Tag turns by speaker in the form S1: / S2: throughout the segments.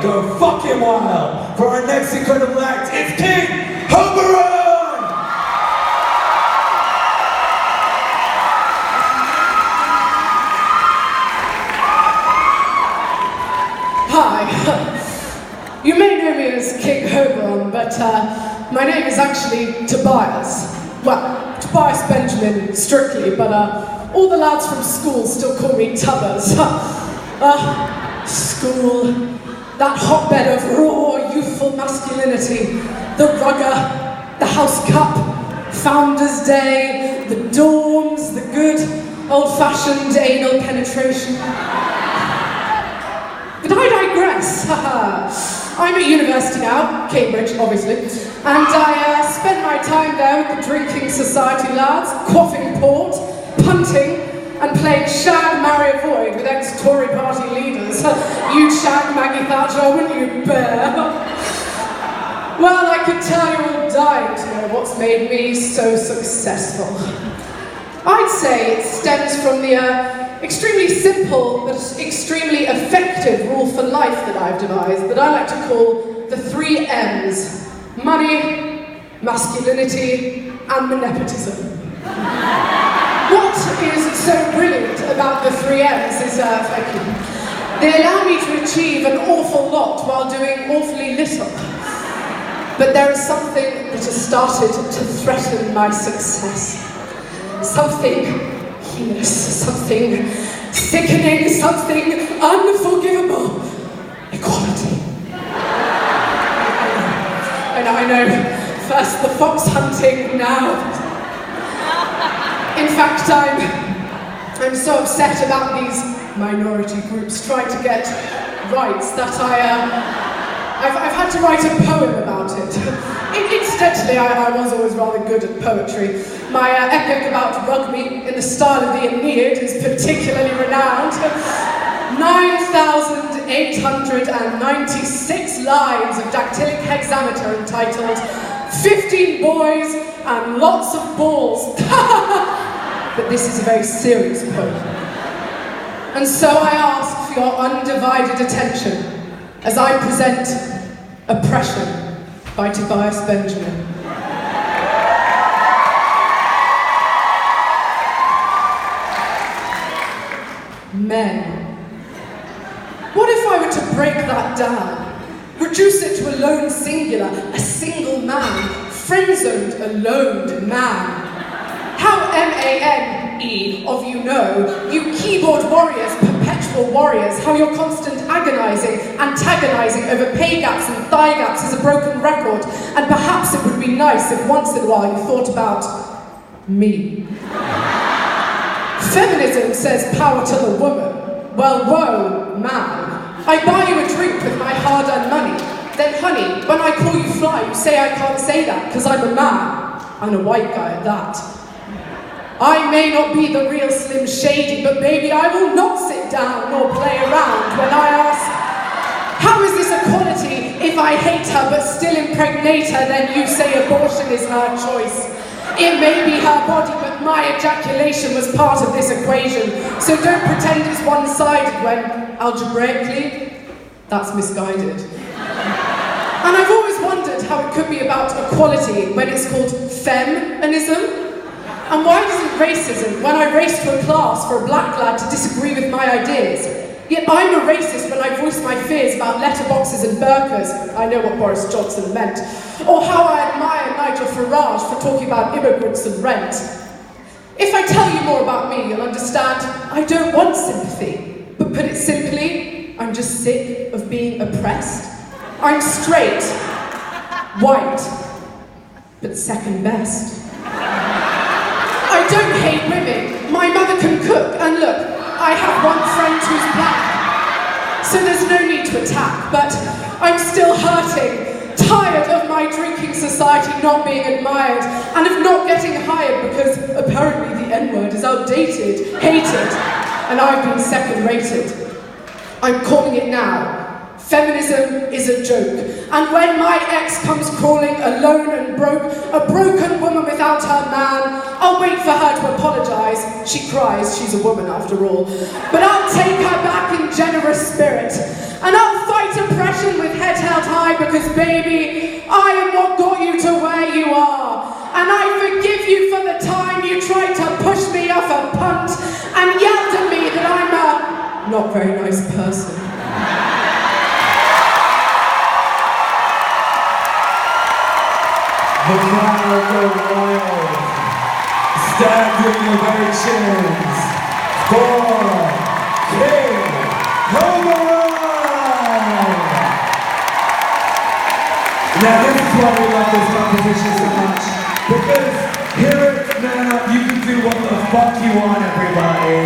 S1: go fucking wild for our next incredible act. It's King Hoberon!
S2: Hi. You may know me as King Hoberon, but my name is actually Tobias. Well, Tobias Benjamin, strictly, but all the lads from school still call me Tubbers. School, that hotbed of raw, youthful masculinity, the rugger, the house cup, Founders Day, the dorms, the good, old-fashioned anal penetration. But I digress. I'm at university now, Cambridge, obviously, and I spend my time there with the drinking society lads, quaffing port, punting, and playing shag, marry, avoid with ex-Tory party leaders. You'd shag Maggie Thatcher, wouldn't you, bear? Well, I could tell you're all dying to know what's made me so successful. I'd say it stems from the extremely simple but extremely effective rule for life that I've devised that I like to call the 3 M's. Money, masculinity, and nepotism. What is so brilliant about the 3 M's is, thank you, they allow me to achieve an awful lot while doing awfully little. But there is something that has started to threaten my success. Something heinous, something sickening, something unforgivable. Equality. I know. First the fox hunting, now. In fact, I'm so upset about these minority groups trying to get rights that I've had to write a poem about it. Incidentally, I was always rather good at poetry. My epic about rugby in the style of the Aeneid is particularly renowned. 9,896 lines of dactylic hexameter entitled 15 boys and lots of balls. But this is a very serious poem. And so I ask for your undivided attention as I present Oppression by Tobias Benjamin. Men. What if I were to break that down? Reduce it to a lone singular, a single man, friend-zoned, alone man. How M-A-N-E of you know, you keyboard warriors, perpetual warriors, how your constant agonizing, antagonizing over pay gaps and thigh gaps is a broken record, and perhaps it would be nice if once in a while you thought about me. Feminism says power to the woman. Well, whoa, man. I buy you a drink with my hard-earned money. Then, honey, when I call you fly, you say I can't say that because I'm a man. And a white guy at that. I may not be the real Slim Shady, but maybe I will not sit down nor play around when I ask, how is this equality if I hate her but still impregnate her, then you say abortion is her choice? It may be her body, but my ejaculation was part of this equation. So don't pretend it's one-sided when, algebraically, that's misguided. And I've always wondered how it could be about equality when it's called feminism. And why isn't racism when I race to a class for a black lad to disagree with my ideas? Yet I'm a racist when I voice my fears about letterboxes and burqas. I know what Boris Johnson meant. Or how I admire Nigel Farage for talking about immigrants and rent. If I tell you more about me, you'll understand I don't want sympathy. But put it simply, I'm just sick of being oppressed. I'm straight, white, but second best. I don't hate women. My mother can cook, and look, I have one friend who's black. So there's no need to attack, but I'm still hurting. Tired of my drinking society not being admired, and of not getting hired because apparently the N-word is outdated, hated, and I've been second-rated. I'm calling it now. Feminism is a joke. And when my ex comes crawling alone and broke, a broken woman without her man, I'll wait for her to apologise. She cries, she's a woman after all. But I'll take her back in generous spirit. And I'll fight oppression 'cause baby, I am what got you to where you are. And I forgive you for the time you tried to push me off a punt and yelled at me that I'm a not very nice person.
S1: The crowd go wild. Standing ovations for King Hoberon! Now this is why we love this competition so much, because here at Man Up you can do what the fuck you want, everybody.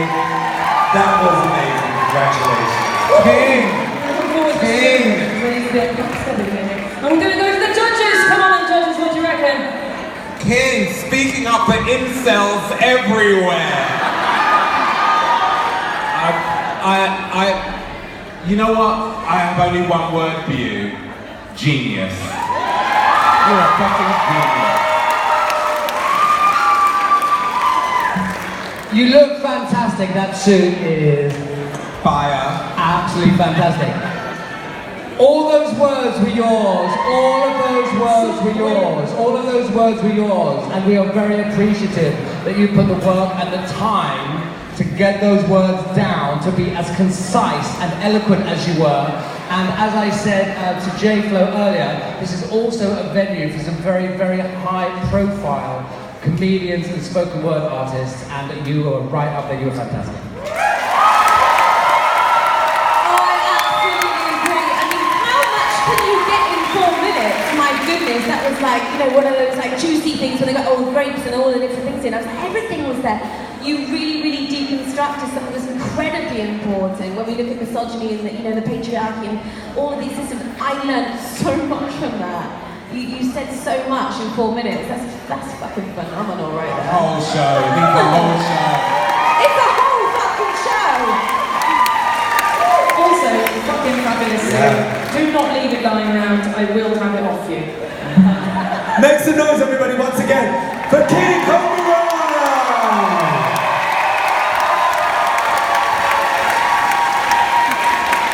S1: That was amazing. Congratulations. King!
S3: I'm gonna go to the judges. Come on, judges, what do you reckon?
S4: King, speaking up for incels everywhere. You know what? I have only one word for you. Genius. You're a fucking genius.
S5: You look fantastic. That suit is
S4: Fire.
S5: absolutely fantastic. All those words were yours. All of those words were yours. All of those words were yours. And we are very appreciative that you put the work and the time to get those words down, to be as concise and eloquent as you were. And as I said to J-Flo earlier, this is also a venue for some very, very high profile comedians and spoken word artists, and you were right up there. You were fantastic.
S3: My goodness, that was like, you know, one of those like juicy things where they got all the grapes and all the different things in. I was like, everything was there. You really, really deconstructed something that's incredibly important when we look at misogyny and the, you know, the patriarchy and all of these systems. I learned so much from that. You said so much in 4 minutes. That's fucking phenomenal right there.
S4: The whole show. The whole show.
S3: It's a whole fucking show.
S2: Also, fucking fabulous.
S1: Yeah.
S2: Do not leave it lying around. I will have it off you.
S1: Make some noise, everybody, once again, for King